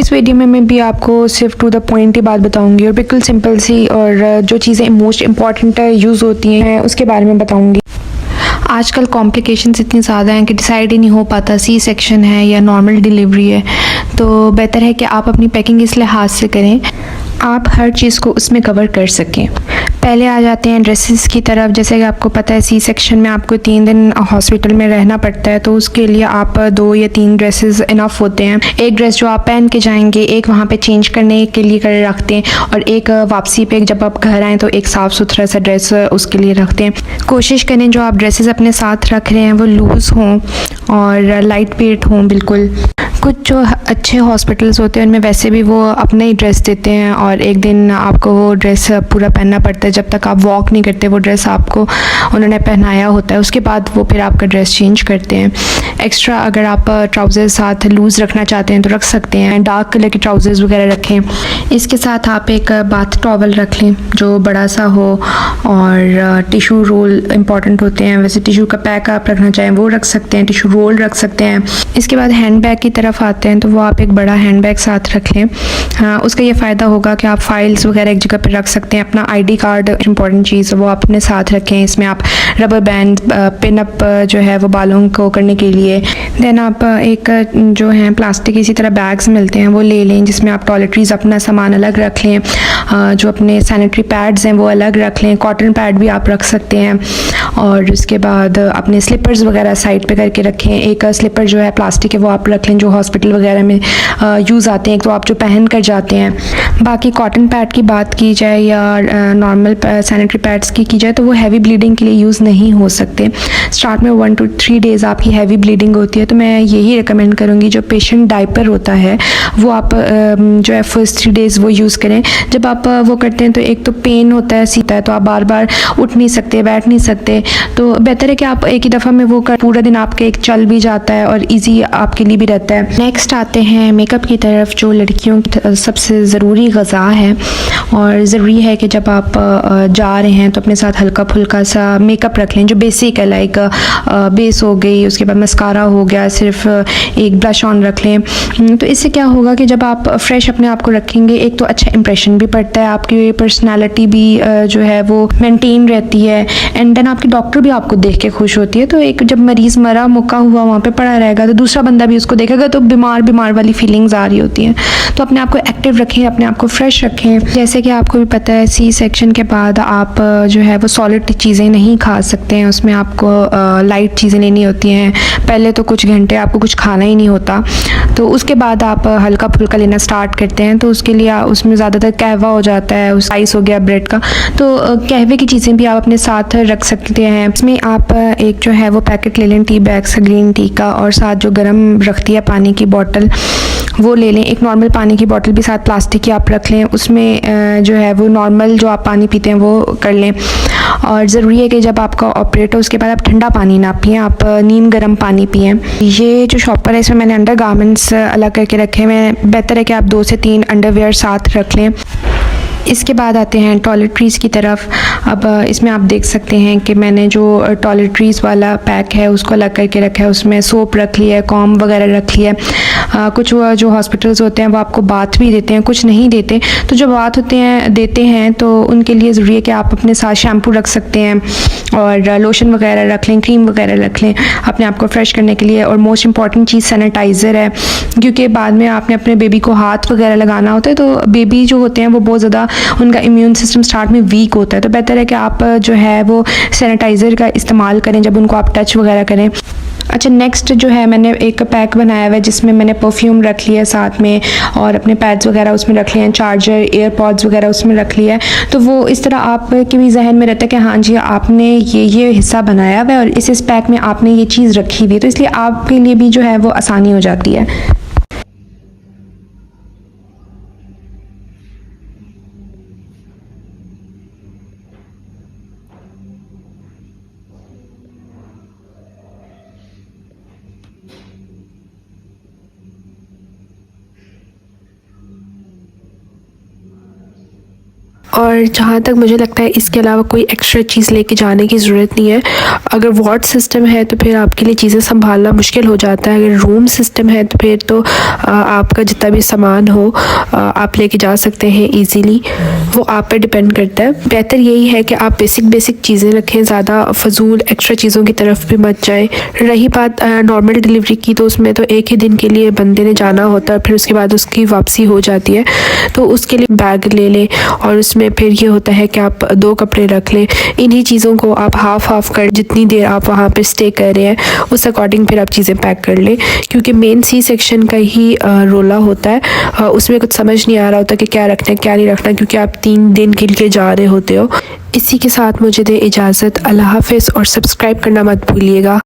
इस वीडियो में मैं भी आपको सिर्फ टू द पॉइंट ही बात बताऊंगी और बिल्कुल सिंपल सी और जो चीज़ें मोस्ट इम्पॉर्टेंट यूज़ होती हैं उसके बारे में बताऊंगी। आजकल कॉम्प्लिकेशंस इतनी ज़्यादा हैं कि डिसाइड ही नहीं हो पाता सी सेक्शन है या नॉर्मल डिलीवरी है। तो बेहतर है कि आप अपनी पैकिंग इस लिहाज से करें आप हर चीज़ को उसमें कवर कर सकें। पहले आ जाते हैं ड्रेसेस की तरफ। जैसे कि आपको पता है सी सेक्शन में आपको 3 दिन हॉस्पिटल में रहना पड़ता है, तो उसके लिए आप 2 या 3 ड्रेसेस इनफ होते हैं। एक ड्रेस जो आप पहन के जाएंगे, एक वहाँ पे चेंज करने के लिए कर रखते हैं और एक वापसी पे जब आप घर आएँ तो एक साफ़ सुथरा सा ड्रेस उसके लिए रखते हैं। कोशिश करें जो आप ड्रेसेस अपने साथ रख रहे हैं वो लूज़ हों और लाइट वेट हों बिल्कुल। कुछ जो अच्छे हॉस्पिटल्स होते हैं उनमें वैसे भी वो अपने ही ड्रेस देते हैं और एक दिन आपको वो ड्रेस पूरा पहनना पड़ता है। जब तक आप वॉक नहीं करते वो ड्रेस आपको उन्होंने पहनाया होता है, उसके बाद वो फिर आपका ड्रेस चेंज करते हैं। एक्स्ट्रा अगर आप ट्राउज़र साथ लूज़ रखना चाहते हैं तो रख सकते हैं, डार्क कलर के ट्राउज़र्स वगैरह रखें। इसके साथ आप एक बाथ टॉवल रख लें जो बड़ा सा हो और टिशू रोल इंपॉर्टेंट होते हैं। वैसे टिशू का पैक आप रखना चाहें वो रख सकते हैं, टिशू रोल रख सकते हैं। इसके बाद हैंड बैग की तरफ आते हैं तो वो आप एक बड़ा हैंड बैग साथ रख लें। उसका ये फ़ायदा होगा कि आप फाइल्स वगैरह एक जगह पर रख सकते हैं। अपना आईडी कार्ड इंपॉर्टेंट चीज़ है वो आप अपने साथ रखें। इसमें आप रबर बैंड पिन अप जो है वो बालों को करने के लिए। देन आप एक जो है प्लास्टिक इसी तरह बैग्स मिलते हैं वो ले लें जिसमें आप टॉयलेटरीज अपना सामान अलग रख लें, जो अपने सैनिटरी पैड्स हैं वो अलग रख लें, कॉटन पैड भी आप रख सकते हैं। और उसके बाद अपने स्लीपर्स वगैरह साइड पे करके रखें। एक स्लीपर जो है प्लास्टिक है वो आप रख लें जो हॉस्पिटल वगैरह में यूज़ आते हैं, एक तो आप जो पहन कर जाते हैं। बाकी कॉटन पैड की बात की जाए या नॉर्मल सैनिटरी पैड्स की जाए तो वो हैवी ब्लीडिंग के लिए यूज़ नहीं हो सकते। स्टार्ट में 1 to 3 डेज़ आपकी हैवी ब्लीडिंग होती है तो मैं यही रिकमेंड करूँगी जो पेशेंट डायपर होता है वो आप जो है फर्स्ट 3 डेज़ वो यूज़ करें। जब आप वो करते हैं तो एक तो पेन होता है, सीता है, तो आप बार बार उठ नहीं सकते, बैठ नहीं सकते, तो बेहतर है कि आप एक ही दफ़ा में वो कर पूरा दिन आपके एक चल भी जाता है और ईजी आपके लिए भी रहता है। नेक्स्ट आते हैं मेकअप की तरफ जो लड़कियों की सबसे ज़रूरी ग़िज़ा है और ज़रूरी है कि जब आप जा रहे हैं तो अपने साथ हल्का फुल्का सा मेकअप रख लें जो बेसिक है, लाइक बेस हो गई, उसके बाद मस्कारा हो गया, सिर्फ एक ब्लश ऑन रख लें। तो इससे क्या होगा कि जब आप फ्रेश अपने आप को रखेंगे एक तो अच्छा इंप्रेशन भी पड़ता है, आपकी पर्सनालिटी भी जो है वो मेंटेन रहती है एंड देन आपकी डॉक्टर भी आपको देख के खुश होती है। तो एक जब मरीज़ मरा मुक्का हुआ वहाँ पे पड़ा रहेगा तो दूसरा बंदा भी उसको देखेगा तो बीमार वाली फीलिंग्स आ रही होती हैं। तो अपने आप को एक्टिव रखें, अपने आप को फ्रेश रखें। जैसे कि आपको भी पता है सी सेक्शन के बाद आप जो है वो सॉलिड चीज़ें नहीं खा सकते हैं, उसमें आपको लाइट चीज़ें लेनी होती हैं। पहले तो कुछ घंटे आपको कुछ खाना ही नहीं होता, तो उसके बाद आप हल्का फुल्का लेना स्टार्ट करते हैं। तो उसके लिए उसमें ज़्यादातर कहवा हो जाता है, उस आइस हो गया ब्रेड का, तो कहवे की चीज़ें भी आप अपने साथ रख सकते हैं। इसमें आप एक जो है वो पैकेट ले लें टी बैग्स ग्रीन टी का और साथ जो गर्म रखती है पानी की बोतल वो ले लें। एक नॉर्मल पानी की बोतल भी साथ प्लास्टिक की आप रख लें, उसमें जो है वो नॉर्मल जो आप पानी पीते हैं वो कर लें। और ज़रूरी है कि जब आपका ऑपरेट हो उसके बाद आप ठंडा पानी ना पिएं, आप नीम गर्म पानी पिएं। ये जो शॉपर है इसमें मैंने अंडर गारमेंट्स अलग करके रखे हैं, बेहतर है कि आप 2 से 3 अंडरवेयर साथ रख लें। इसके बाद आते हैं टॉयलेटरीज़ की तरफ। अब इसमें आप देख सकते हैं कि मैंने जो टॉयलेटरीज़ वाला पैक है उसको अलग करके रखा है, उसमें सोप रख लिया है, कॉम वगैरह रख लिया है। कुछ जो हॉस्पिटल्स होते हैं वो आपको बाथ भी देते हैं, कुछ नहीं देते। तो जो बाथ देते हैं तो उनके लिए ज़रूरी है कि आप अपने साथ शैम्पू रख सकते हैं और लोशन वगैरह रख लें, क्रीम वगैरह रख लें अपने आप को फ्रेश करने के लिए। और मोस्ट इंपॉर्टेंट चीज़ सैनिटाइज़र है, क्योंकि बाद में आपने अपने बेबी को हाथ वगैरह लगाना होता है, तो बेबी जो होते हैं वो बहुत ज़्यादा उनका इम्यून सिस्टम स्टार्ट में वीक होता है, तो बेहतर है कि आप जो है वो सैनिटाइज़र का इस्तेमाल करें जब उनको आप टच वगैरह करें। अच्छा, नेक्स्ट जो है मैंने एक पैक बनाया हुआ है जिसमें मैंने परफ्यूम रख लिया साथ में और अपने पैड्स वगैरह उसमें रख लिए हैं, चार्जर एयरपॉड्स वगैरह उसमें रख लिया है। तो वो इस तरह आपके भी जहन में रहता है कि हाँ जी आपने ये हिस्सा बनाया हुआ है और इस पैक में आपने ये चीज़ रखी हुई है, तो इसलिए आपके लिए भी जो है वो आसानी हो जाती है। और जहाँ तक मुझे लगता है इसके अलावा कोई एक्स्ट्रा चीज़ लेके जाने की ज़रूरत नहीं है। अगर वार्ड सिस्टम है तो फिर आपके लिए चीज़ें संभालना मुश्किल हो जाता है। अगर रूम सिस्टम है तो फिर तो आपका जितना भी सामान हो आप लेके जा सकते हैं इजीली, वो आप पे डिपेंड करता है। बेहतर यही है कि आप बेसिक चीज़ें रखें, ज़्यादा फजूल एक्स्ट्रा चीज़ों की तरफ भी मत जाएं। रही बात नॉर्मल डिलीवरी की, तो उसमें तो एक ही दिन के लिए बंदे ने जाना होता है, फिर उसके बाद उसकी वापसी हो जाती है। तो उसके लिए बैग ले लें और उसमें फिर ये होता है कि आप 2 कपड़े रख लें। इन्हीं चीज़ों को आप हाफ कर, जितनी देर आप वहाँ पर स्टे कर रहे हैं उस अकॉर्डिंग फिर आप चीज़ें पैक कर लें, क्योंकि मेन सी सेक्शन का ही रोला होता है। उसमें कुछ समझ नहीं आ रहा होता कि क्या रखना है क्या नहीं रखना, क्योंकि आप 3 दिन के लिए जा रहे होते हो। इसी के साथ मुझे दे इजाज़त। अल्लाह हाफ़िज़ और सब्सक्राइब करना मत भूलिएगा।